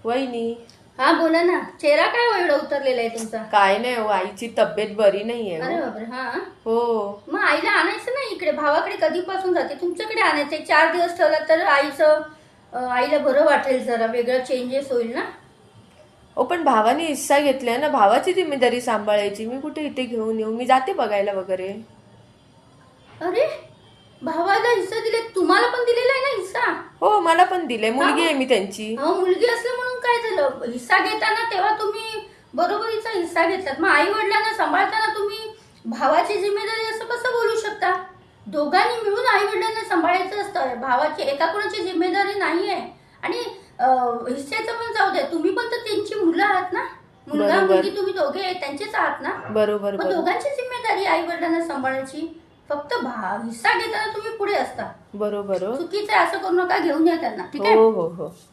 वहिनी. हा बोला ना. चेहरा काय वेगळा उतरलेला आहे तुमचा? काय नाही हो, आईची तब्येत बरी नाहीये. अरे बापरे. हा हो. मग आईला आणायचं ना इकडे. भावाकडे कधीपासून जाते, तुमच्याकडे आणायचं. 4 दिवस ठेवला तर आईला बरं वाटेल, जरा वेगळं चेंजेस होईल ना. ओ पण भावाने हिस्सा घेतलाय ना, भावाची जिम्मेदारी सांभाळायची. मी कुठे इथे घेऊन येऊ, मी जाते बघायला वगैरे. अरे भावाला हिस्सा दिले, तुम्हाला पण दिलेला आहे ना हिस्सा? हो मला पण दिले, मुलगी आहे मी त्यांची. हो मुलगी असलं म्हणून काय झालं. हिस्सा घेताना तेव्हा तुम्ही बरोबरीचा हिस्सा घेतलात. मग आई वडिलांना सांभाळताना तुम्ही भावाची जिम्मेदारी असं कसं बोलू शकता? दोघांनी मिळून आई वडिलांना सांभाळायचं असतं. भावाची एका कोणाची जिम्मेदारी नाही आहे. आणि हिस्स्याचं पण जाऊ द्या, तुम्ही पण तर त्यांची मुलं आहात ना. मुलगा मुलगी तुम्ही दोघे त्यांचेच आहात ना. बरोबर. मग दोघांची जिम्मेदारी आई वडिलांना सांभाळायची. फक्त हिस्सा घेताना तुम्ही पुढे असता. बरोबर. चुकीचं आहे असं करू नका, घेऊन या त्यांना. ठीक आहे. हो हो हो.